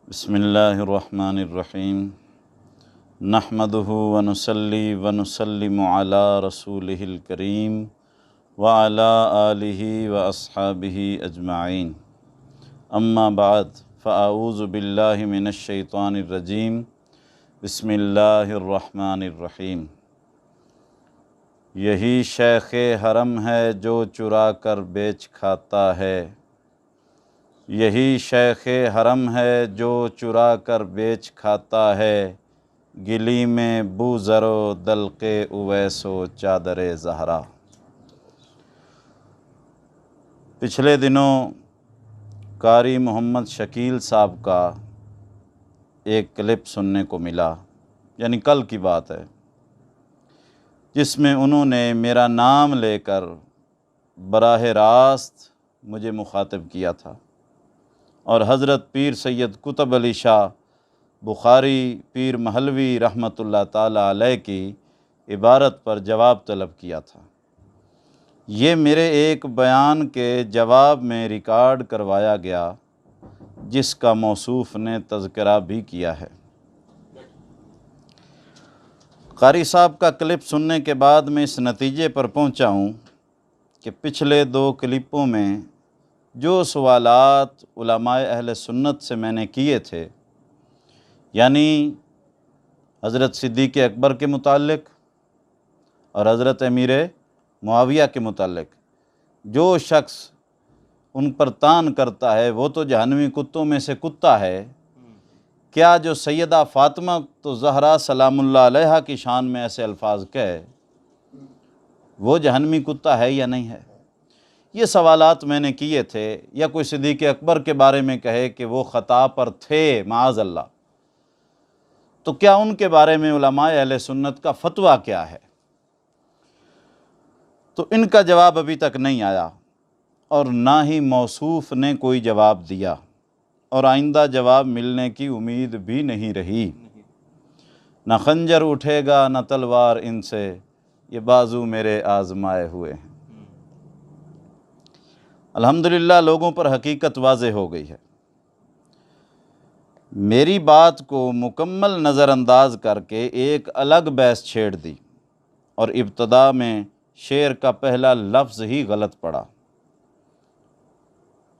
بسم اللہ الرحمن الرحیم نحمدہ ونصلی ونسلم علی رسولہ الکریم وعلی آلہ واصحابہ اجمعین اما بعد فاعوذ باللہ من الشیطان الرجیم بسم اللہ الرحمن الرحیم۔ یہی شیخ حرم ہے جو چرا کر بیچ کھاتا ہے، یہی شیخ حرم ہے جو چرا کر بیچ کھاتا ہے، گلی میں بو ذر و دلق اویس و چادر زہرا۔ پچھلے دنوں قاری محمد شکیل صاحب کا ایک کلپ سننے کو ملا، یعنی کل کی بات ہے، جس میں انہوں نے میرا نام لے کر براہ راست مجھے مخاطب کیا تھا اور حضرت پیر سید قطب علی شاہ بخاری پیر محلوی رحمۃ اللہ تعالی علیہ کی عبارت پر جواب طلب کیا تھا۔ یہ میرے ایک بیان کے جواب میں ریکارڈ کروایا گیا، جس کا موصوف نے تذکرہ بھی کیا ہے۔ قاری صاحب کا کلپ سننے کے بعد میں اس نتیجے پر پہنچا ہوں کہ پچھلے دو کلپوں میں جو سوالات علماء اہل سنت سے میں نے کیے تھے، یعنی حضرت صدیق اکبر کے متعلق اور حضرت امیر معاویہ کے متعلق، جو شخص ان پر طعن کرتا ہے وہ تو جہنمی کتوں میں سے کتا ہے، کیا جو سیدہ فاطمہ تو زہرا سلام اللہ علیہا کی شان میں ایسے الفاظ کہے وہ جہنمی کتا ہے یا نہیں ہے؟ یہ سوالات میں نے کیے تھے۔ یا کوئی صدیق اکبر کے بارے میں کہے کہ وہ خطا پر تھے معاذ اللہ، تو کیا ان کے بارے میں علماء اہل سنت کا فتویٰ کیا ہے؟ تو ان کا جواب ابھی تک نہیں آیا، اور نہ ہی موصوف نے کوئی جواب دیا، اور آئندہ جواب ملنے کی امید بھی نہیں رہی۔ نہ خنجر اٹھے گا نہ تلوار ان سے، یہ بازو میرے آزمائے ہوئے ہیں۔ الحمدللہ لوگوں پر حقیقت واضح ہو گئی ہے۔ میری بات کو مکمل نظر انداز کر کے ایک الگ بحث چھیڑ دی، اور ابتدا میں شعر کا پہلا لفظ ہی غلط پڑا۔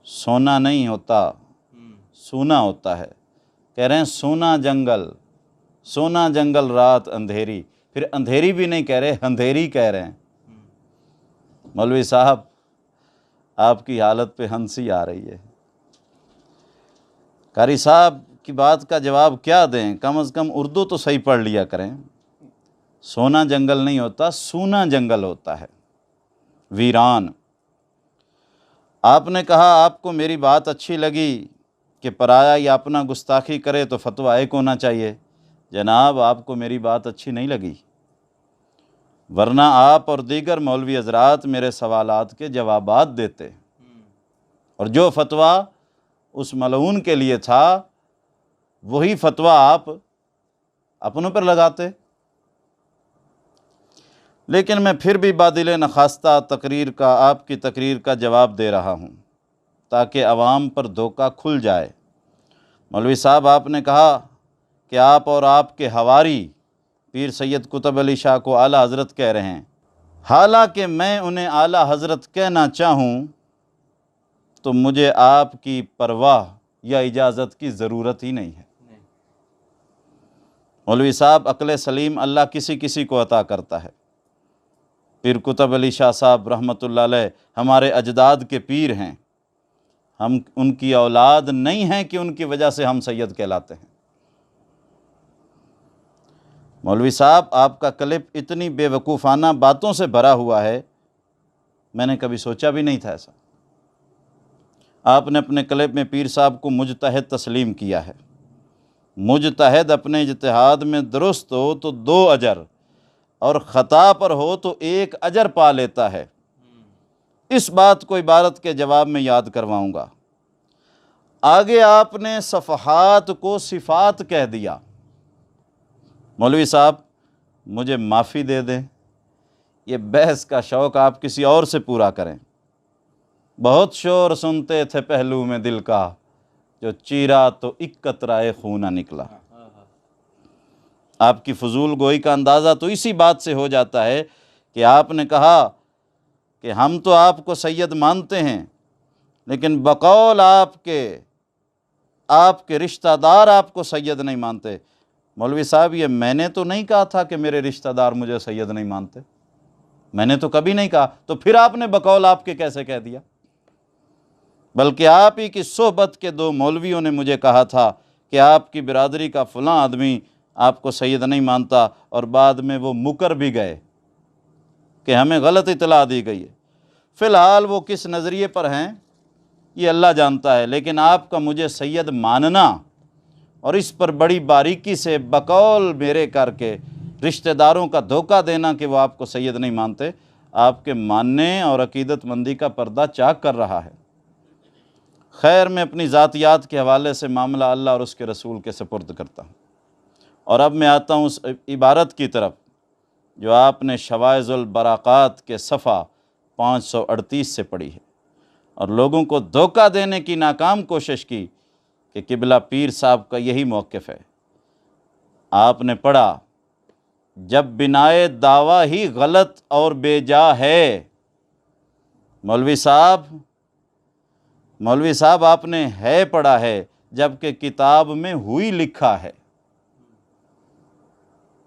سونا نہیں ہوتا، سونا ہوتا ہے، کہہ رہے ہیں سونا جنگل رات اندھیری، پھر اندھیری بھی نہیں کہہ رہے، اندھیری کہہ رہے ہیں۔ مولوی صاحب آپ کی حالت پہ ہنسی آ رہی ہے۔ قاری صاحب کی بات کا جواب کیا دیں؟ کم از کم اردو تو صحیح پڑھ لیا کریں۔ سونا جنگل نہیں ہوتا، سونا جنگل ہوتا ہے، ویران۔ آپ نے کہا آپ کو میری بات اچھی لگی کہ پرایا یا اپنا گستاخی کرے تو فتویٰ ایک ہونا چاہیے۔ جناب آپ کو میری بات اچھی نہیں لگی، ورنہ آپ اور دیگر مولوی حضرات میرے سوالات کے جوابات دیتے، اور جو فتویٰ اس ملعون کے لیے تھا وہی فتویٰ آپ اپنوں پر لگاتے۔ لیکن میں پھر بھی بادل نخواستہ آپ کی تقریر کا جواب دے رہا ہوں تاکہ عوام پر دھوکہ کھل جائے۔ مولوی صاحب آپ نے کہا کہ آپ اور آپ کے حواری پیر سید قطب علی شاہ کو اعلیٰ حضرت کہہ رہے ہیں، حالانکہ میں انہیں اعلیٰ حضرت کہنا چاہوں تو مجھے آپ کی پرواہ یا اجازت کی ضرورت ہی نہیں ہے۔ مولوی صاحب عقل سلیم اللہ کسی کسی کو عطا کرتا ہے۔ پیر قطب علی شاہ صاحب رحمۃ اللہ علیہ ہمارے اجداد کے پیر ہیں، ہم ان کی اولاد نہیں ہیں کہ ان کی وجہ سے ہم سید کہلاتے ہیں۔ مولوی صاحب آپ کا کلپ اتنی بے وقوفانہ باتوں سے بھرا ہوا ہے، میں نے کبھی سوچا بھی نہیں تھا ایسا۔ آپ نے اپنے کلپ میں پیر صاحب کو مجتہد تسلیم کیا ہے۔ مجتہد اپنے اجتہاد میں درست ہو تو 2 اجر، اور خطا پر ہو تو 1 اجر پا لیتا ہے۔ اس بات کو عبارت کے جواب میں یاد کرواؤں گا۔ آگے آپ نے صفحات کو صفات کہہ دیا۔ مولوی صاحب مجھے معافی دے دیں، یہ بحث کا شوق آپ کسی اور سے پورا کریں۔ بہت شور سنتے تھے پہلو میں دل کا، جو چیرا تو ایک قطرہ خون نہ نکلا۔ آپ کی فضول گوئی کا اندازہ تو اسی بات سے ہو جاتا ہے کہ آپ نے کہا کہ ہم تو آپ کو سید مانتے ہیں، لیکن بقول آپ کے رشتہ دار آپ کو سید نہیں مانتے۔ مولوی صاحب، یہ میں نے تو نہیں کہا تھا کہ میرے رشتہ دار مجھے سید نہیں مانتے، میں نے تو کبھی نہیں کہا، تو پھر آپ نے بقول آپ کے کیسے کہہ دیا؟ بلکہ آپ ہی کی صحبت کے 2 مولویوں نے مجھے کہا تھا کہ آپ کی برادری کا فلاں آدمی آپ کو سید نہیں مانتا، اور بعد میں وہ مکر بھی گئے کہ ہمیں غلط اطلاع دی گئی ہے۔ فی الحال وہ کس نظریے پر ہیں یہ اللہ جانتا ہے، لیکن آپ کا مجھے سید ماننا اور اس پر بڑی باریکی سے بقول میرے کر کے رشتہ داروں کا دھوکہ دینا کہ وہ آپ کو سید نہیں مانتے، آپ کے ماننے اور عقیدت مندی کا پردہ چاک کر رہا ہے۔ خیر، میں اپنی ذاتیات کے حوالے سے معاملہ اللہ اور اس کے رسول کے سپرد کرتا ہوں، اور اب میں آتا ہوں اس عبارت کی طرف جو آپ نے شواذ البراقات کے صفحہ 538 سے پڑھی ہے، اور لوگوں کو دھوکہ دینے کی ناکام کوشش کی کہ قبلہ پیر صاحب کا یہی موقف ہے۔ آپ نے پڑھا، جب بنائے دعویٰ ہی غلط اور بے جا ہے۔ مولوی صاحب آپ نے ہے پڑھا ہے، جبکہ کتاب میں ہوئی لکھا ہے۔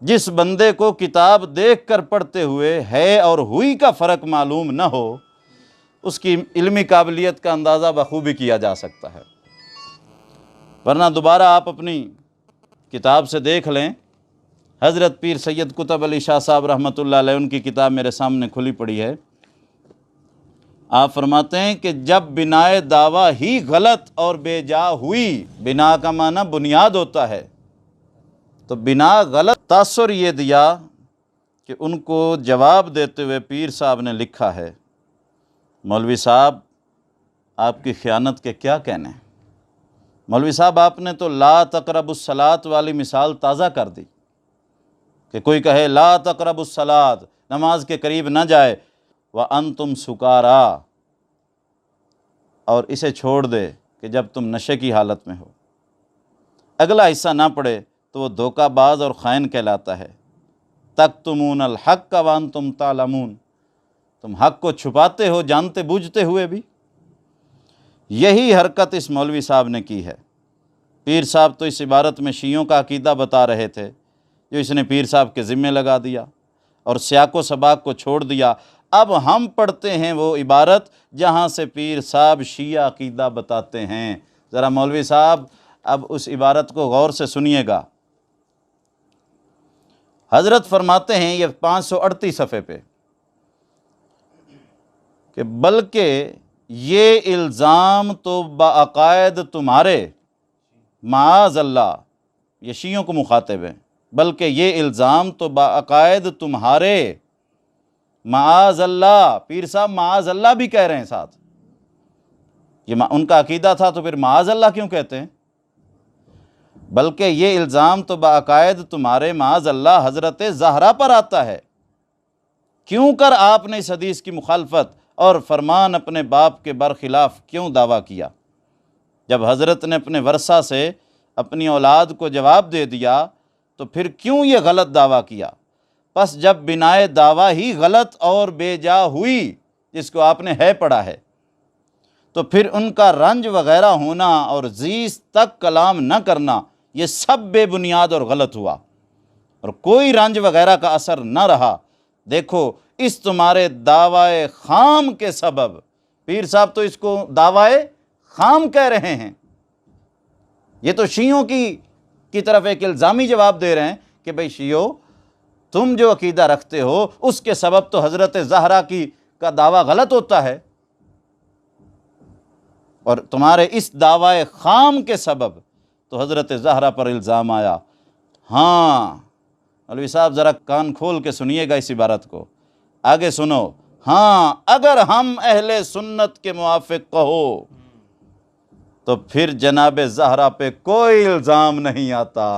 جس بندے کو کتاب دیکھ کر پڑھتے ہوئے ہے اور ہوئی کا فرق معلوم نہ ہو، اس کی علمی قابلیت کا اندازہ بخوبی کیا جا سکتا ہے۔ ورنہ دوبارہ آپ اپنی کتاب سے دیکھ لیں، حضرت پیر سید قطب علی شاہ صاحب رحمۃ اللہ علیہ، ان کی کتاب میرے سامنے کھلی پڑی ہے۔ آپ فرماتے ہیں کہ جب بنائے دعویٰ ہی غلط اور بے جا ہوئی، بنا کا معنی بنیاد ہوتا ہے، تو بنا غلط تاثر یہ دیا کہ ان کو جواب دیتے ہوئے پیر صاحب نے لکھا ہے، مولوی صاحب آپ کی خیانت کے کیا کہنے ہیں؟ مولوی صاحب آپ نے تو لا تقربوا الصلاۃ والی مثال تازہ کر دی کہ کوئی کہے لا تقربوا الصلاۃ، نماز کے قریب نہ جائے، وَأَنْتُمْ سُكَارَىٰ، اور اسے چھوڑ دے کہ جب تم نشے کی حالت میں ہو۔ اگلا حصہ نہ پڑھے تو وہ دھوکہ باز اور خائن کہلاتا ہے۔ تَكْتُمُونَ الْحَقَّ وَأَنْتُمْ تَعْلَمُونَ، تم حق کو چھپاتے ہو جانتے بوجھتے ہوئے بھی۔ یہی حرکت اس مولوی صاحب نے کی ہے۔ پیر صاحب تو اس عبارت میں شیعوں کا عقیدہ بتا رہے تھے، جو اس نے پیر صاحب کے ذمے لگا دیا اور سیاق و سباق کو چھوڑ دیا۔ اب ہم پڑھتے ہیں وہ عبارت جہاں سے پیر صاحب شیعہ عقیدہ بتاتے ہیں۔ ذرا مولوی صاحب اب اس عبارت کو غور سے سنیے گا۔ حضرت فرماتے ہیں، یہ 538 صفحے پہ، کہ بلکہ یہ الزام تو بعقائد تمہارے، معاذ اللہ، یہ شیعوں کو مخاطب ہے، بلکہ یہ الزام تو بعقائد تمہارے، معاذ اللہ، پیر صاحب معاذ اللہ بھی کہہ رہے ہیں ساتھ، یہ ان کا عقیدہ تھا تو پھر معاذ اللہ کیوں کہتے ہیں؟ بلکہ یہ الزام تو بعقائد تمہارے، معاذ اللہ، حضرت زہرا پر آتا ہے۔ کیوں کر آپ نے اس حدیث کی مخالفت اور فرمان اپنے باپ کے برخلاف کیوں دعویٰ کیا؟ جب حضرت نے اپنے ورثہ سے اپنی اولاد کو جواب دے دیا تو پھر کیوں یہ غلط دعویٰ کیا؟ پس جب بنائے دعویٰ ہی غلط اور بے جا ہوئی، جس کو آپ نے ہے پڑھا ہے، تو پھر ان کا رنج وغیرہ ہونا اور زیست تک کلام نہ کرنا، یہ سب بے بنیاد اور غلط ہوا، اور کوئی رنج وغیرہ کا اثر نہ رہا۔ دیکھو اس تمہارے دعوی خام کے سبب، پیر صاحب تو اس کو دعوی خام کہہ رہے ہیں، یہ تو شیعوں کی طرف ایک الزامی جواب دے رہے ہیں کہ بھئی شیعو، تم جو عقیدہ رکھتے ہو اس کے سبب تو حضرت زہرا کا دعویٰ غلط ہوتا ہے، اور تمہارے اس دعوی خام کے سبب تو حضرت زہرا پر الزام آیا۔ ہاں مولوی صاحب ذرا کان کھول کے سنیے گا اس عبارت کو، آگے سنو۔ ہاں اگر ہم اہل سنت کے موافق کہو تو پھر جناب زہرا پہ کوئی الزام نہیں آتا۔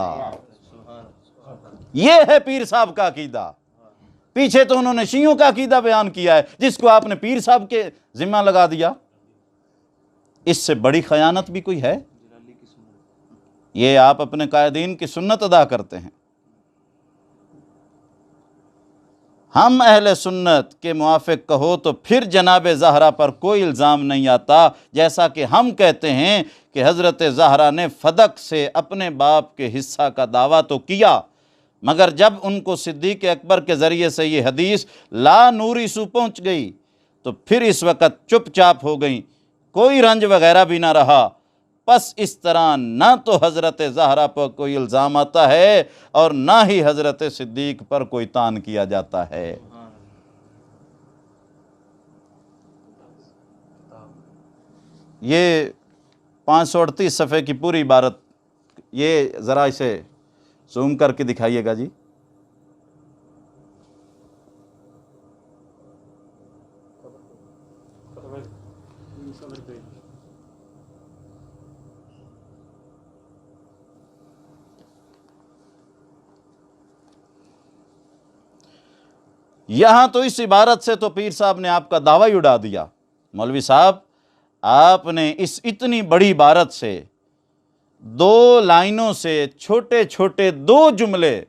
یہ ہے پیر صاحب کا عقیدہ۔ پیچھے تو انہوں نے شیعوں کا عقیدہ بیان کیا ہے، جس کو آپ نے پیر صاحب کے ذمہ لگا دیا۔ اس سے بڑی خیانت بھی کوئی ہے؟ یہ آپ اپنے قائدین کی سنت ادا کرتے ہیں۔ ہم اہل سنت کے موافق کہو تو پھر جناب زہرا پر کوئی الزام نہیں آتا، جیسا کہ ہم کہتے ہیں کہ حضرت زہرا نے فدق سے اپنے باپ کے حصہ کا دعویٰ تو کیا، مگر جب ان کو صدیق اکبر کے ذریعے سے یہ حدیث لا نوری سو پہنچ گئی تو پھر اس وقت چپ چاپ ہو گئیں، کوئی رنج وغیرہ بھی نہ رہا۔ پس اس طرح نہ تو حضرت زہرا پر کوئی الزام آتا ہے اور نہ ہی حضرت صدیق پر کوئی طعن کیا جاتا ہے۔ یہ 538 صفحے کی پوری عبارت، یہ ذرا اسے زوم کر کے دکھائیے گا جی۔ یہاں تو اس عبارت سے تو پیر صاحب نے آپ کا دعویٰ ہی اڑا دیا۔ مولوی صاحب، آپ نے اس اتنی بڑی عبارت سے 2 لائنوں سے چھوٹے چھوٹے 2 جملے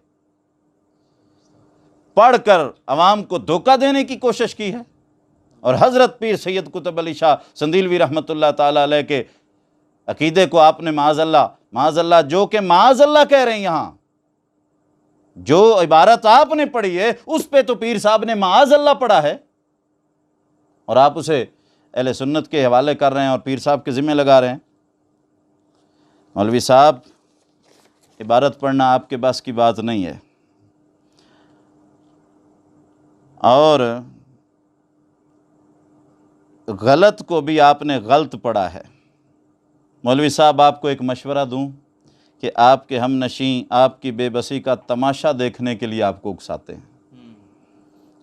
پڑھ کر عوام کو دھوکہ دینے کی کوشش کی ہے، اور حضرت پیر سید قطب علی شاہ سندیلوی رحمۃ اللہ تعالیٰ علیہ کے عقیدے کو آپ نے معاذ اللہ جو کہ معاذ اللہ کہہ رہے ہیں، یہاں جو عبارت آپ نے پڑھی ہے اس پہ تو پیر صاحب نے معاذ اللہ پڑھا ہے، اور آپ اسے اہل سنت کے حوالے کر رہے ہیں اور پیر صاحب کے ذمہ لگا رہے ہیں۔ مولوی صاحب، عبارت پڑھنا آپ کے بس کی بات نہیں ہے، اور غلط کو بھی آپ نے غلط پڑھا ہے۔ مولوی صاحب، آپ کو ایک مشورہ دوں کہ آپ کے ہم نشین آپ کی بے بسی کا تماشا دیکھنے کے لیے آپ کو اکساتے ہیں،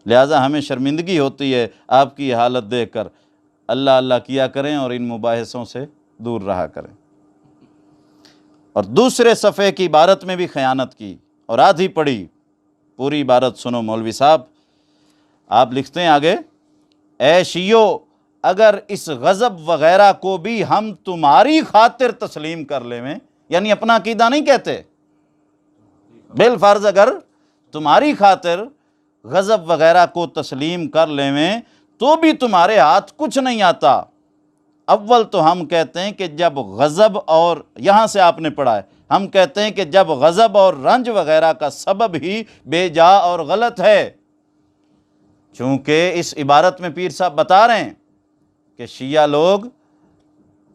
لہٰذا ہمیں شرمندگی ہوتی ہے آپ کی یہ حالت دیکھ کر۔ اللہ اللہ کیا کریں اور ان مباحثوں سے دور رہا کریں۔ اور دوسرے صفحے کی عبارت میں بھی خیانت کی اور آدھی پڑھی، پوری عبارت سنو مولوی صاحب۔ آپ لکھتے ہیں آگے، اے شیعو، اگر اس غضب وغیرہ کو بھی ہم تمہاری خاطر تسلیم کر لیں، یعنی اپنا عقیدہ نہیں کہتے، بالفرض اگر تمہاری خاطر غضب وغیرہ کو تسلیم کر لیں تو بھی تمہارے ہاتھ کچھ نہیں آتا۔ اول تو ہم کہتے ہیں کہ جب غضب، اور یہاں سے آپ نے پڑھا ہے، ہم کہتے ہیں کہ جب غضب اور رنج وغیرہ کا سبب ہی بے جا اور غلط ہے، چونکہ اس عبارت میں پیر صاحب بتا رہے ہیں کہ شیعہ لوگ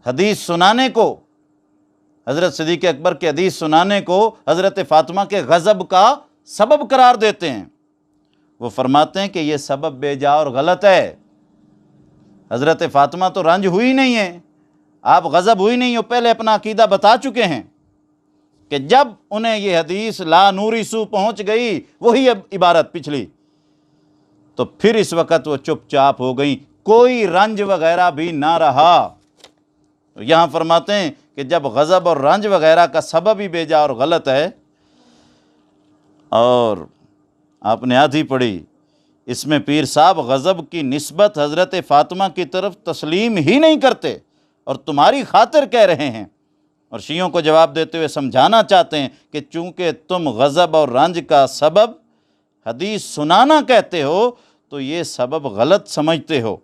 حدیث سنانے کو، حضرت صدیق اکبر کے حدیث سنانے کو حضرت فاطمہ کے غضب کا سبب قرار دیتے ہیں۔ وہ فرماتے ہیں کہ یہ سبب بے جا اور غلط ہے۔ حضرت فاطمہ تو رنج ہوئی نہیں ہے، آپ غضب ہوئی نہیں ہو، پہلے اپنا عقیدہ بتا چکے ہیں کہ جب انہیں یہ حدیث لا نوری سو پہنچ گئی، وہی عبارت پچھلی، تو پھر اس وقت وہ چپ چاپ ہو گئیں، کوئی رنج وغیرہ بھی نہ رہا۔ یہاں فرماتے ہیں کہ جب غضب اور رنج وغیرہ کا سبب ہی بے جا اور غلط ہے، اور آپ نے آدھی پڑھی، اس میں پیر صاحب غضب کی نسبت حضرت فاطمہ کی طرف تسلیم ہی نہیں کرتے اور تمہاری خاطر کہہ رہے ہیں، اور شیعوں کو جواب دیتے ہوئے سمجھانا چاہتے ہیں کہ چونکہ تم غضب اور رنج کا سبب حدیث سنانا کہتے ہو تو یہ سبب غلط سمجھتے ہو،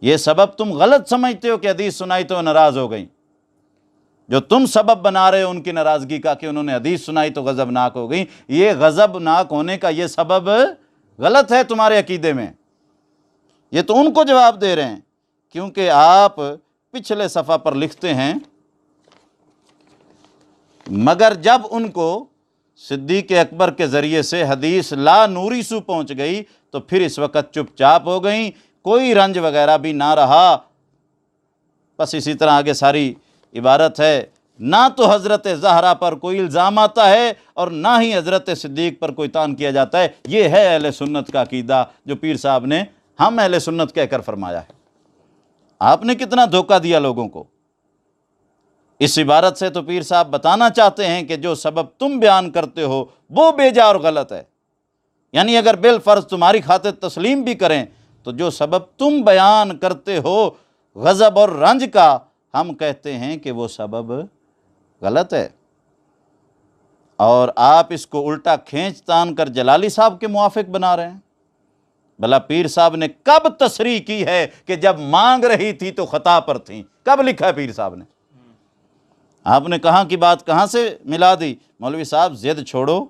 یہ سبب تم غلط سمجھتے ہو کہ حدیث سنائی تو ناراض ہو گئیں، جو تم سبب بنا رہے ہو ان کی ناراضگی کا کہ انہوں نے حدیث سنائی تو غضبناک ہو گئیں، یہ غضبناک ہونے کا یہ سبب غلط ہے تمہارے عقیدے میں۔ یہ تو ان کو جواب دے رہے ہیں، کیونکہ آپ پچھلے صفحہ پر لکھتے ہیں، مگر جب ان کو صدیق اکبر کے ذریعے سے حدیث لا نوری سو پہنچ گئی تو پھر اس وقت چپ چاپ ہو گئیں، کوئی رنج وغیرہ بھی نہ رہا۔ بس اسی طرح آگے ساری عبارت ہے، نہ تو حضرت زہرا پر کوئی الزام آتا ہے اور نہ ہی حضرت صدیق پر کوئی طعن کیا جاتا ہے۔ یہ ہے اہل سنت کا عقیدہ جو پیر صاحب نے ہم اہل سنت کہہ کر فرمایا ہے۔ آپ نے کتنا دھوکہ دیا لوگوں کو۔ اس عبارت سے تو پیر صاحب بتانا چاہتے ہیں کہ جو سبب تم بیان کرتے ہو وہ بے جا اور غلط ہے، یعنی اگر بالفرض تمہاری خاطر تسلیم بھی کریں تو جو سبب تم بیان کرتے ہو غضب اور رنج کا، ہم کہتے ہیں کہ وہ سبب غلط ہے، اور آپ اس کو الٹا کھینچ تان کر جلالی صاحب کے موافق بنا رہے ہیں۔ بھلا پیر صاحب نے کب تصریح کی ہے کہ جب مانگ رہی تھی تو خطا پر تھیں؟ کب لکھا ہے پیر صاحب نے؟ آپ نے کہاں کی بات کہاں سے ملا دی؟ مولوی صاحب ضد چھوڑو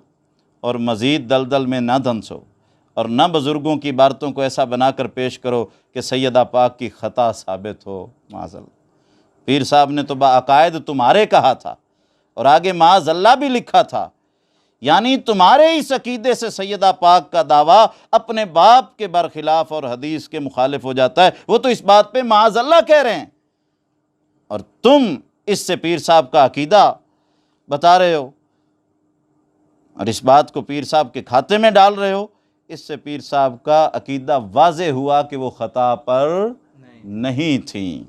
اور مزید دلدل میں نہ دھنسو، اور نہ بزرگوں کی عبارتوں کو ایسا بنا کر پیش کرو کہ سیدہ پاک کی خطا ثابت ہو۔ معاذ اللہ، پیر صاحب نے تو باعقائد تمہارے کہا تھا، اور آگے معاذ اللہ بھی لکھا تھا، یعنی تمہارے اس عقیدے سے سیدہ پاک کا دعویٰ اپنے باپ کے برخلاف اور حدیث کے مخالف ہو جاتا ہے۔ وہ تو اس بات پہ معاذ اللہ کہہ رہے ہیں، اور تم اس سے پیر صاحب کا عقیدہ بتا رہے ہو، اور اس بات کو پیر صاحب کے کھاتے میں ڈال رہے ہو۔ اس سے پیر صاحب کا عقیدہ واضح ہوا کہ وہ خطا پر نہیں تھیں۔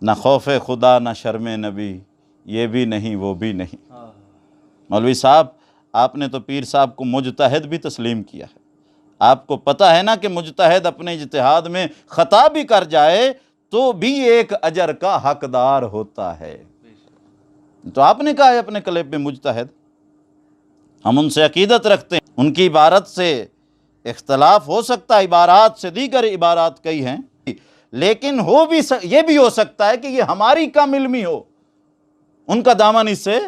نہ خوف خدا نہ شرم نبی، یہ بھی نہیں وہ بھی نہیں۔ مولوی صاحب آپ نے تو پیر صاحب کو مجتہد بھی تسلیم کیا ہے۔ آپ کو پتہ ہے نا کہ مجتہد اپنے اجتہاد میں خطا بھی کر جائے تو بھی ایک اجر کا حقدار ہوتا ہے۔ تو آپ نے کہا ہے اپنے کلب میں مجتہد، ہم ان سے عقیدت رکھتے ہیں، ان کی عبارت سے اختلاف ہو سکتا ہے، عبارات سے دیگر عبارات کئی ہیں، لیکن یہ بھی ہو سکتا ہے کہ یہ ہماری کم علمی ہو، ان کا دامن اس سے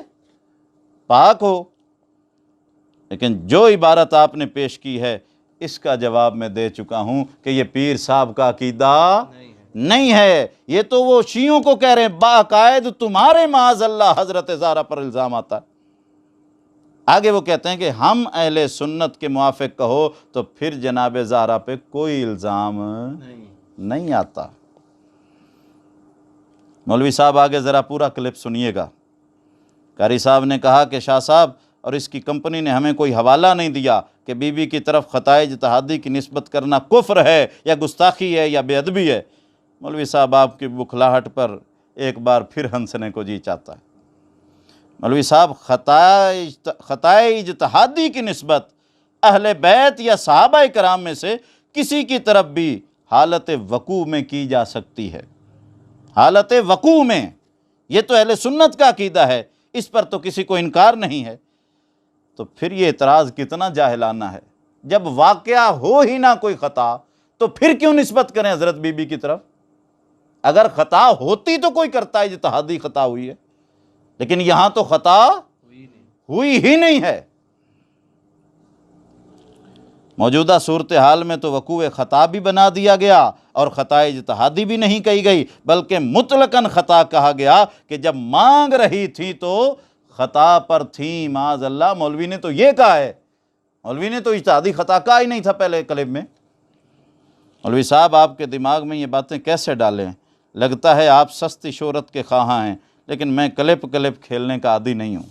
پاک ہو۔ لیکن جو عبارت آپ نے پیش کی ہے اس کا جواب میں دے چکا ہوں کہ یہ پیر صاحب کا عقیدہ نہیں ہے، یہ تو وہ شیعوں کو کہہ رہے ہیں، باقاعد تمہارے معاذ اللہ حضرت زہرا پر الزام آتا ہے۔ آگے وہ کہتے ہیں کہ ہم اہل سنت کے موافق کہو تو پھر جناب زہرا پہ کوئی الزام نہیں آتا۔ مولوی صاحب آگے ذرا پورا کلپ سنیے گا۔ قاری صاحب نے کہا کہ شاہ صاحب اور اس کی کمپنی نے ہمیں کوئی حوالہ نہیں دیا کہ بی بی کی طرف خطائے اجتہادی کی نسبت کرنا کفر ہے یا گستاخی ہے یا بے ادبی ہے۔ مولوی صاحب آپ کی بکھلاہٹ پر ایک بار پھر ہنسنے کو جی چاہتا ہے۔ مولوی صاحب خطائے اجتہادی کی نسبت اہل بیت یا صحابہ کرام میں سے کسی کی طرف بھی حالت وقوع میں کی جا سکتی ہے، حالت وقوع میں۔ یہ تو اہل سنت کا عقیدہ ہے، اس پر تو کسی کو انکار نہیں ہے۔ تو پھر یہ اعتراض کتنا جاہلانہ ہے، جب واقعہ ہو ہی نہ کوئی خطا تو پھر کیوں نسبت کریں حضرت بی بی کی طرف؟ اگر خطا ہوتی تو کوئی کرتا ہے اجتہادی خطا ہوئی ہے، لیکن یہاں تو خطا ہوئی ہی نہیں ہے۔ موجودہ صورتحال میں تو وقوع خطا بھی بنا دیا گیا اور خطا اجتہادی بھی نہیں کہی گئی، بلکہ مطلقاً خطا کہا گیا کہ جب مانگ رہی تھی تو خطا پر تھیں۔ معاذ اللہ، مولوی نے تو یہ کہا ہے، مولوی نے تو اجتہادی خطا کہا ہی نہیں تھا پہلے کلب میں۔ مولوی صاحب آپ کے دماغ میں یہ باتیں کیسے ڈالیں؟ لگتا ہے آپ سستی شہرت کے خواہاں ہیں، لیکن میں کلپ کھیلنے کا عادی نہیں ہوں۔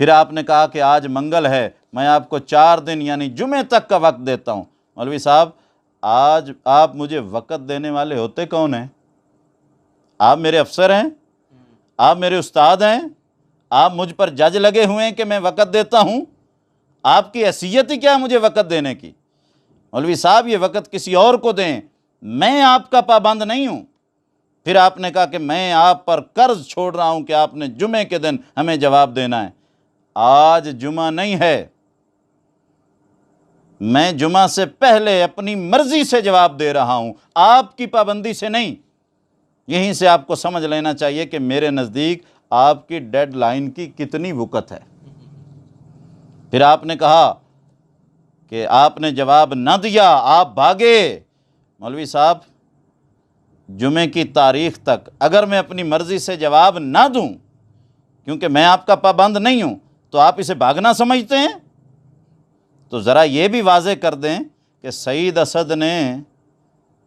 پھر آپ نے کہا کہ آج منگل ہے، میں آپ کو 4 دن یعنی جمعے تک کا وقت دیتا ہوں۔ مولوی صاحب آج آپ مجھے وقت دینے والے ہوتے کون ہیں؟ آپ میرے افسر ہیں؟ آپ میرے استاد ہیں؟ آپ مجھ پر جج لگے ہوئے ہیں کہ میں وقت دیتا ہوں؟ آپ کی حیثیت ہی کیا ہے مجھے وقت دینے کی؟ مولوی صاحب یہ وقت کسی اور کو دیں، میں آپ کا پابند نہیں ہوں۔ پھر آپ نے کہا کہ میں آپ پر قرض چھوڑ رہا ہوں کہ آپ نے جمعے کے دن ہمیں جواب دینا ہے۔ آج جمعہ نہیں ہے، میں جمعہ سے پہلے اپنی مرضی سے جواب دے رہا ہوں، آپ کی پابندی سے نہیں۔ یہیں سے آپ کو سمجھ لینا چاہیے کہ میرے نزدیک آپ کی ڈیڈ لائن کی کتنی وقت ہے۔ پھر آپ نے کہا کہ آپ نے جواب نہ دیا، آپ بھاگے۔ مولوی صاحب جمعے کی تاریخ تک اگر میں اپنی مرضی سے جواب نہ دوں، کیونکہ میں آپ کا پابند نہیں ہوں، تو آپ اسے بھاگنا سمجھتے ہیں؟ تو ذرا یہ بھی واضح کر دیں کہ سعید اسد نے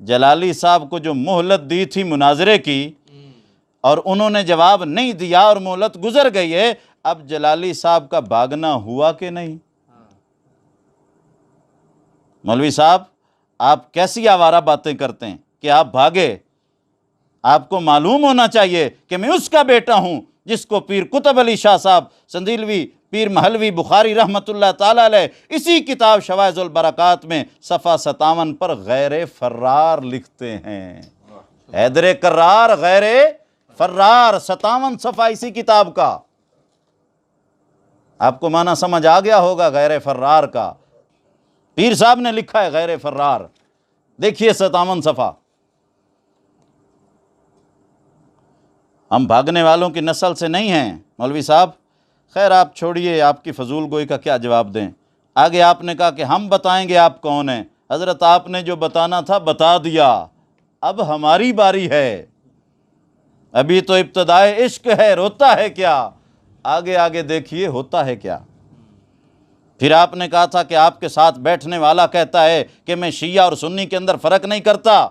جلالی صاحب کو جو مہلت دی تھی مناظرے کی اور انہوں نے جواب نہیں دیا اور مہلت گزر گئی ہے، اب جلالی صاحب کا بھاگنا ہوا کہ نہیں؟ مولوی صاحب آپ کیسی آوارہ باتیں کرتے ہیں کہ آپ بھاگے؟ آپ کو معلوم ہونا چاہیے کہ میں اس کا بیٹا ہوں جس کو پیر قطب علی شاہ صاحب سندیلوی پیر محلوی بخاری رحمۃ اللہ تعالیٰ علیہ اسی کتاب شواہد البرکات میں صفحہ 57 پر غیر فرار لکھتے ہیں۔ حیدر کرار غیر فرار، 57 صفحہ اسی کتاب کا، آپ کو معنی سمجھ آ گیا ہوگا غیر فرار کا۔ پیر صاحب نے لکھا ہے غیر فرار، دیکھیے 57 صفحہ۔ ہم بھاگنے والوں کی نسل سے نہیں ہیں مولوی صاحب۔ خیر آپ چھوڑیے، آپ کی فضول گوئی کا کیا جواب دیں۔ آگے آپ نے کہا کہ ہم بتائیں گے آپ کون ہیں۔ حضرت آپ نے جو بتانا تھا بتا دیا، اب ہماری باری ہے، ابھی تو ابتدائے عشق ہے، روتا ہے کیا؟ آگے آگے دیکھیے ہوتا ہے کیا۔ پھر آپ نے کہا تھا کہ آپ کے ساتھ بیٹھنے والا کہتا ہے کہ میں شیعہ اور سنی کے اندر فرق نہیں کرتا۔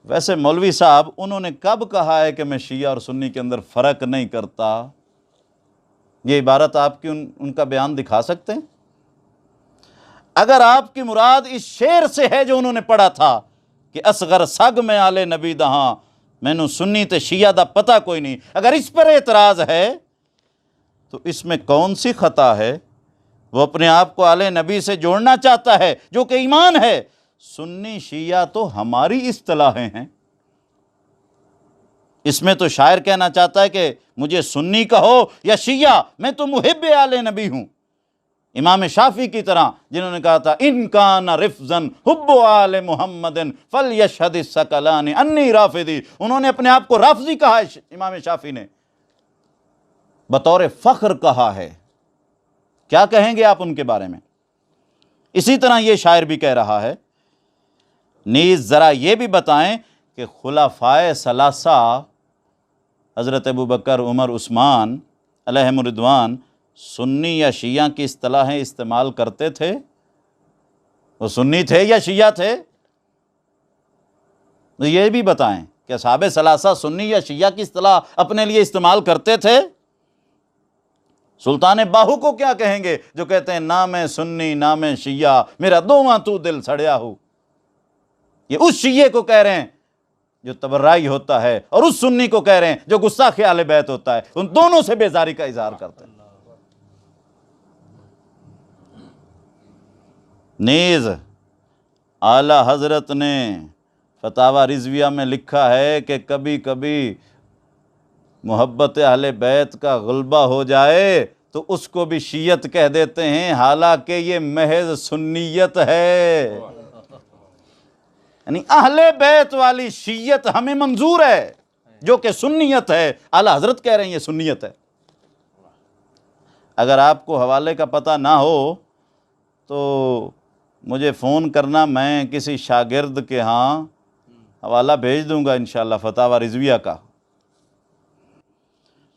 ویسے مولوی صاحب انہوں نے کب کہا ہے کہ میں شیعہ اور سنی کے اندر فرق نہیں کرتا؟ یہ عبارت آپ کی ان کا بیان دکھا سکتے ہیں؟ اگر آپ کی مراد اس شعر سے ہے جو انہوں نے پڑھا تھا کہ اصغر سگ میں آلے نبی دہاں مینوں سنی تے شیعہ دا پتہ کوئی نہیں، اگر اس پر اعتراض ہے تو اس میں کون سی خطا ہے؟ وہ اپنے آپ کو آلے نبی سے جوڑنا چاہتا ہے جو کہ ایمان ہے۔ سنی شیعہ تو ہماری اصطلاحیں ہیں، اس میں تو شاعر کہنا چاہتا ہے کہ مجھے سنی کہو یا شیعہ، میں تو محب آل نبی ہوں، امام شافعی کی طرح جنہوں نے کہا تھا ان کان رفضن حب آل محمد فلیشہد الثقلان انی رافضی، انہوں نے اپنے آپ کو رافضی کہا ہے، امام شافعی نے بطور فخر کہا ہے۔ کیا کہیں گے آپ ان کے بارے میں؟ اسی طرح یہ شاعر بھی کہہ رہا ہے، نیز ذرا یہ بھی بتائیں کہ خلفائے ثلاثہ حضرت ابوبکر، عمر، عثمان علیہم الرضوان سنی یا شیعہ کی اصطلاحیں استعمال کرتے تھے؟ وہ سنی تھے یا شیعہ تھے؟ تو یہ بھی بتائیں کہ اصحاب ثلاثہ سنی یا شیعہ کی اصطلاح اپنے لیے استعمال کرتے تھے؟ سلطان باہو کو کیا کہیں گے جو کہتے ہیں نہ میں سنی نہ میں شیعہ، میرا دوواں تو دل سڑیا ہو؟ یہ اس شیعہ کو کہہ رہے ہیں جو تبرعی ہوتا ہے، اور اس سنی کو کہہ رہے ہیں جو گستاخ اہل بیت ہوتا ہے، ان دونوں سے بیزاری کا اظہار کرتے ہیں۔ نیز اعلیٰ حضرت نے فتاوی رضویہ میں لکھا ہے کہ کبھی کبھی محبت اہل بیت کا غلبہ ہو جائے تو اس کو بھی شیعت کہہ دیتے ہیں، حالانکہ یہ محض سنیت ہے۔ یعنی اہل بیت والی شیعت ہمیں منظور ہے جو کہ سنیت ہے، اعلیٰ حضرت کہہ رہے ہیں یہ سنیت ہے۔ اگر آپ کو حوالے کا پتہ نہ ہو تو مجھے فون کرنا، میں کسی شاگرد کے ہاں حوالہ بھیج دوں گا انشاءاللہ فتاوی رضویہ کا۔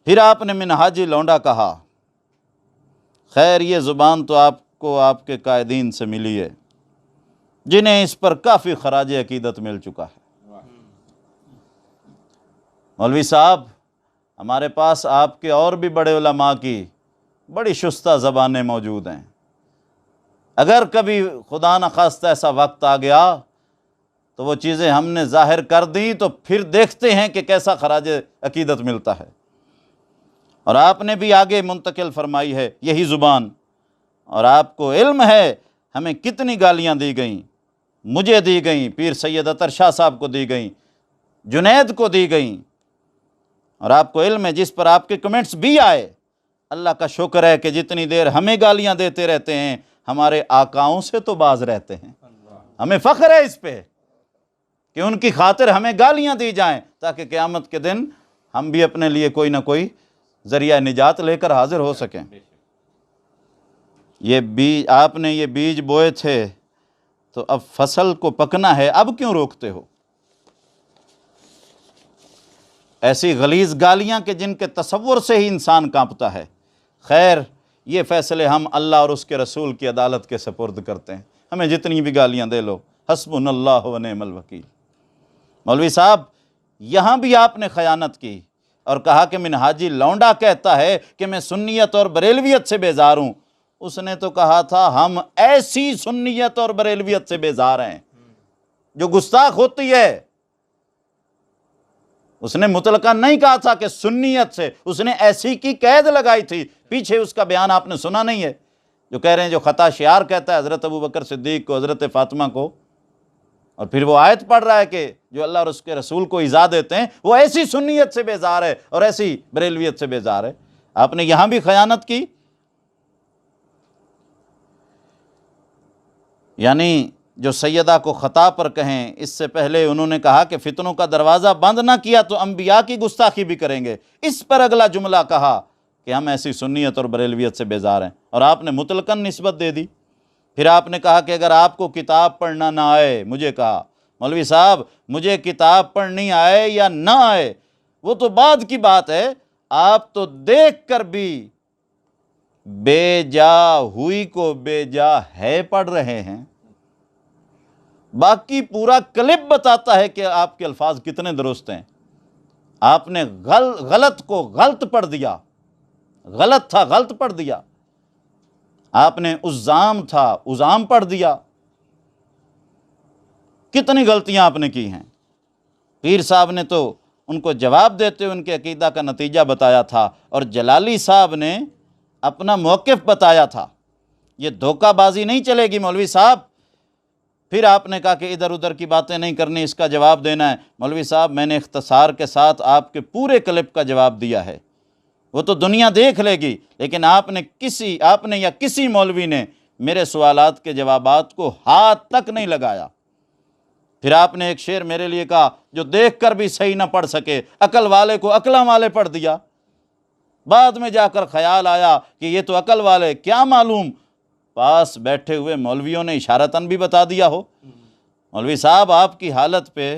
پھر آپ نے منہاج لونڈا کہا، خیر یہ زبان تو آپ کو آپ کے قائدین سے ملی ہے جنہیں اس پر کافی خراج عقیدت مل چکا ہے۔ مولوی صاحب ہمارے پاس آپ کے اور بھی بڑے علماء کی بڑی شستہ زبانیں موجود ہیں، اگر کبھی خدا نخواستہ ایسا وقت آ گیا تو وہ چیزیں ہم نے ظاہر کر دیں تو پھر دیکھتے ہیں کہ کیسا خراج عقیدت ملتا ہے۔ اور آپ نے بھی آگے منتقل فرمائی ہے یہی زبان، اور آپ کو علم ہے ہمیں کتنی گالیاں دی گئیں، مجھے دی گئیں، پیر سید اطہر شاہ صاحب کو دی گئیں، جنید کو دی گئیں، اور آپ کو علم ہے جس پر آپ کے کمنٹس بھی آئے۔ اللہ کا شکر ہے کہ جتنی دیر ہمیں گالیاں دیتے رہتے ہیں ہمارے آقاؤں سے تو باز رہتے ہیں۔ ہمیں فخر ہے اس پہ کہ ان کی خاطر ہمیں گالیاں دی جائیں تاکہ قیامت کے دن ہم بھی اپنے لیے کوئی نہ کوئی ذریعہ نجات لے کر حاضر ہو سکیں۔ آپ نے یہ بیج بوئے تھے تو اب فصل کو پکنا ہے، اب کیوں روکتے ہو؟ ایسی غلیظ گالیاں کہ جن کے تصور سے ہی انسان کانپتا ہے۔ خیر یہ فیصلے ہم اللہ اور اس کے رسول کی عدالت کے سپرد کرتے ہیں، ہمیں جتنی بھی گالیاں دے لو، حسبنا اللہ و نعم الوکیل۔ مولوی صاحب یہاں بھی آپ نے خیانت کی اور کہا کہ منہاجی لونڈا کہتا ہے کہ میں سنیت اور بریلویت سے بیزار ہوں۔ اس نے تو کہا تھا ہم ایسی سنیت اور بریلویت سے بیزار ہیں جو گستاخ ہوتی ہے۔ اس نے مطلقاً نہیں کہا تھا کہ سنیت سے، اس نے ایسی کی قید لگائی تھی۔ پیچھے اس کا بیان آپ نے سنا نہیں ہے جو کہہ رہے ہیں جو خطا شعار کہتا ہے حضرت ابوبکر صدیق کو، حضرت فاطمہ کو اور پھر وہ آیت پڑھ رہا ہے کہ جو اللہ اور اس کے رسول کو ایذا دیتے ہیں وہ ایسی سنیت سے بیزار ہے اور ایسی بریلویت سے بیزار ہے۔ آپ نے یہاں بھی خیانت کی، یعنی جو سیدہ کو خطا پر کہیں، اس سے پہلے انہوں نے کہا کہ فتنوں کا دروازہ بند نہ کیا تو انبیاء کی گستاخی بھی کریں گے، اس پر اگلا جملہ کہا کہ ہم ایسی سنیت اور بریلویت سے بیزار ہیں، اور آپ نے مطلقاً نسبت دے دی۔ پھر آپ نے کہا کہ اگر آپ کو کتاب پڑھنا نہ آئے، مجھے کہا مولوی صاحب مجھے کتاب پڑھنی آئے یا نہ آئے وہ تو بعد کی بات ہے، آپ تو دیکھ کر بھی بے جا ہوئی کو بے جا ہے پڑھ رہے ہیں۔ باقی پورا کلپ بتاتا ہے کہ آپ کے الفاظ کتنے درست ہیں۔ آپ نے غلط کو غلط پڑھ دیا، غلط تھا غلط پڑھ دیا، آپ نے عزام تھا عزام پڑھ دیا، کتنی غلطیاں آپ نے کی ہیں۔ پیر صاحب نے تو ان کو جواب دیتے ہوئے ان کے عقیدہ کا نتیجہ بتایا تھا، اور جلالی صاحب نے اپنا موقف بتایا تھا۔ یہ دھوکہ بازی نہیں چلے گی مولوی صاحب۔ پھر آپ نے کہا کہ ادھر ادھر کی باتیں نہیں کرنی، اس کا جواب دینا ہے۔ مولوی صاحب میں نے اختصار کے ساتھ آپ کے پورے کلپ کا جواب دیا ہے، وہ تو دنیا دیکھ لے گی، لیکن آپ نے یا کسی مولوی نے میرے سوالات کے جوابات کو ہاتھ تک نہیں لگایا۔ پھر آپ نے ایک شعر میرے لیے کہا جو دیکھ کر بھی صحیح نہ پڑھ سکے، عقل والے کو عقلاں والے پڑھ دیا۔ بعد میں جا کر خیال آیا کہ یہ تو عقل والے، کیا معلوم پاس بیٹھے ہوئے مولویوں نے اشارتاً بھی بتا دیا ہو۔ مولوی صاحب آپ کی حالت پہ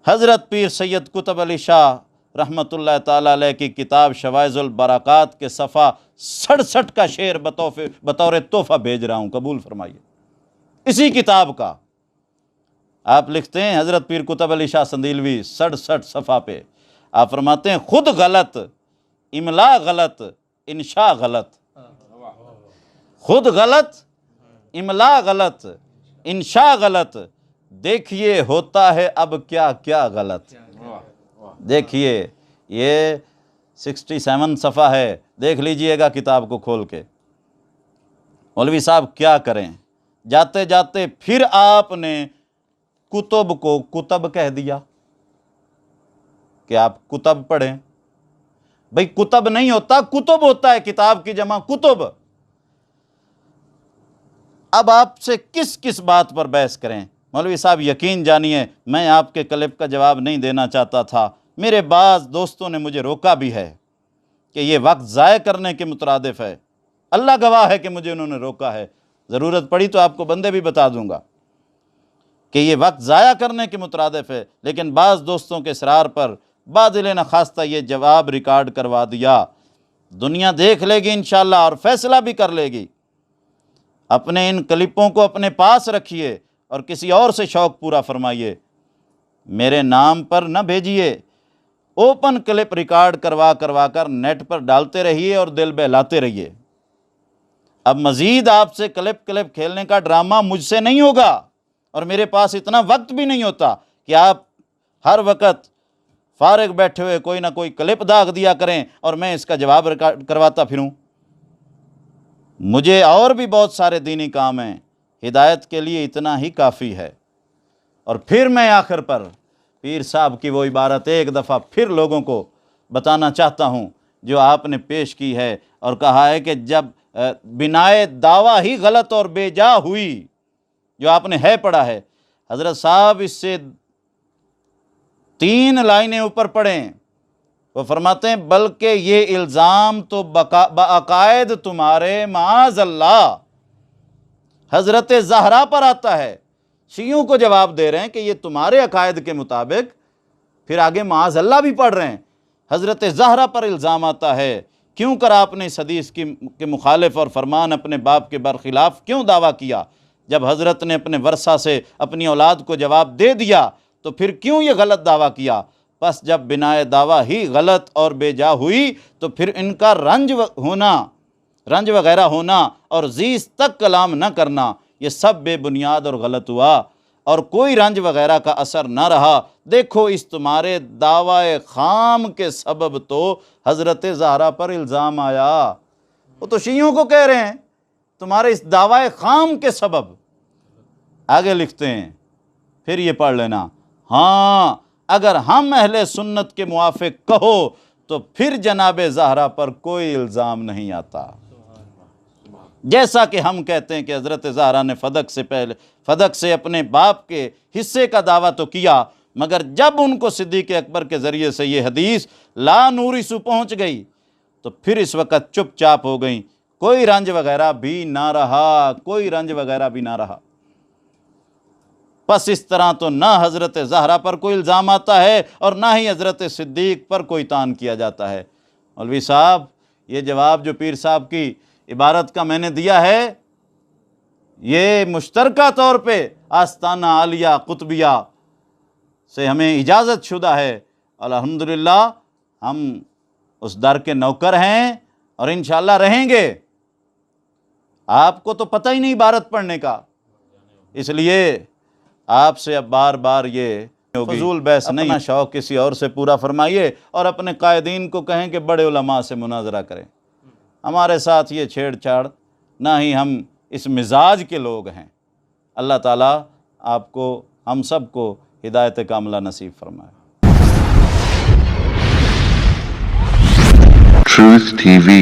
حضرت پیر سید قطب علی شاہ رحمۃ اللہ تعالیٰ علیہ کی کتاب شواذ البرکات کے صفحہ 67 کا شعر بطور تحفہ بھیج رہا ہوں، قبول فرمائیے۔ اسی کتاب کا آپ لکھتے ہیں حضرت پیر قطب علی شاہ سندیلوی 67 صفحہ پہ آپ فرماتے ہیں خود غلط، املا غلط، انشاء غلط، خود غلط، املا غلط، انشاء غلط، دیکھیے ہوتا ہے اب کیا کیا غلط۔ دیکھیے یہ 67 صفحہ ہے، دیکھ لیجئے گا کتاب کو کھول کے۔ مولوی صاحب کیا کریں، جاتے جاتے پھر آپ نے کتب کو کتب کہہ دیا کہ آپ کتب پڑھیں۔ بھئی کتب نہیں ہوتا، کتب ہوتا ہے، کتاب کی جمع کتب۔ اب آپ سے کس کس بات پر بحث کریں؟ مولوی صاحب یقین جانیے میں آپ کے کلپ کا جواب نہیں دینا چاہتا تھا، میرے بعض دوستوں نے مجھے روکا بھی ہے کہ یہ وقت ضائع کرنے کے مترادف ہے، اللہ گواہ ہے کہ مجھے انہوں نے روکا ہے، ضرورت پڑی تو آپ کو بندے بھی بتا دوں گا کہ یہ وقت ضائع کرنے کے مترادف ہے، لیکن بعض دوستوں کے اصرار پر بادل نخواستہ یہ جواب ریکارڈ کروا دیا۔ دنیا دیکھ لے گی انشاءاللہ اور فیصلہ بھی کر لے گی۔ اپنے ان کلپوں کو اپنے پاس رکھیے اور کسی اور سے شوق پورا فرمائیے، میرے نام پر نہ بھیجیے، اوپن کلپ ریکارڈ کروا کر نیٹ پر ڈالتے رہیے اور دل بہلاتے رہیے۔ اب مزید آپ سے کلپ کھیلنے کا ڈرامہ مجھ سے نہیں ہوگا، اور میرے پاس اتنا وقت بھی نہیں ہوتا کہ آپ ہر وقت فارغ بیٹھے ہوئے کوئی نہ کوئی کلپ داغ دیا کریں اور میں اس کا جواب ریکارڈ کرواتا پھروں۔ مجھے اور بھی بہت سارے دینی کام ہیں، ہدایت کے لیے اتنا ہی کافی ہے۔ اور پھر میں آخر پر پیر صاحب کی وہ عبارت ایک دفعہ پھر لوگوں کو بتانا چاہتا ہوں جو آپ نے پیش کی ہے اور کہا ہے کہ جب بنائے دعویٰ ہی غلط اور بے جا ہوئی، جو آپ نے ہے پڑھا ہے، حضرت صاحب اس سے 3 لائنیں اوپر پڑھیں، وہ فرماتے ہیں بلکہ یہ الزام تو بعقائد تمہارے معاذ اللہ حضرت زہرا پر آتا ہے۔ شیعوں کو جواب دے رہے ہیں کہ یہ تمہارے عقائد کے مطابق، پھر آگے معاذ اللہ بھی پڑھ رہے ہیں، حضرت زہرا پر الزام آتا ہے۔ کیوں کر آپ نے اس حدیث کے مخالف اور فرمان اپنے باپ کے برخلاف کیوں دعویٰ کیا؟ جب حضرت نے اپنے ورثہ سے اپنی اولاد کو جواب دے دیا تو پھر کیوں یہ غلط دعویٰ کیا؟ پس جب بنائے دعویٰ ہی غلط اور بے جا ہوئی تو پھر ان کا رنج وغیرہ ہونا اور زیست تک کلام نہ کرنا یہ سب بے بنیاد اور غلط ہوا، اور کوئی رنج وغیرہ کا اثر نہ رہا۔ دیکھو اس تمہارے دعوی خام کے سبب تو حضرت زہرا پر الزام آیا۔ وہ تو شیعوں کو کہہ رہے ہیں تمہارے اس دعوی خام کے سبب آگے لکھتے ہیں، پھر یہ پڑھ لینا، ہاں اگر ہم اہل سنت کے موافق کہو تو پھر جناب زہرا پر کوئی الزام نہیں آتا۔ جیسا کہ ہم کہتے ہیں کہ حضرت زہرا نے فدق سے اپنے باپ کے حصے کا دعویٰ تو کیا، مگر جب ان کو صدیق اکبر کے ذریعے سے یہ حدیث لا نوری سو پہنچ گئی تو پھر اس وقت چپ چاپ ہو گئیں، کوئی رنج وغیرہ بھی نہ رہا، کوئی رنج وغیرہ بھی نہ رہا۔ پس اس طرح تو نہ حضرت زہرا پر کوئی الزام آتا ہے اور نہ ہی حضرت صدیق پر کوئی تان کیا جاتا ہے۔ مولوی صاحب، یہ جواب جو پیر صاحب کی عبارت کا میں نے دیا ہے، یہ مشترکہ طور پہ آستانہ عالیہ قطبیہ سے ہمیں اجازت شدہ ہے۔ الحمدللہ ہم اس در کے نوکر ہیں اور انشاءاللہ رہیں گے۔ آپ کو تو پتہ ہی نہیں عبارت پڑھنے کا، اس لیے آپ سے اب بار بار یہ فضول بحث نہیں، اپنا شوق کسی اور سے پورا فرمائیے اور اپنے قائدین کو کہیں کہ بڑے علماء سے مناظرہ کریں۔ ہمارے ساتھ یہ چھیڑ چھاڑ نہ ہی ہم اس مزاج کے لوگ ہیں۔ اللہ تعالیٰ آپ کو، ہم سب کو ہدایت کاملہ نصیب فرمائے۔ Truth TV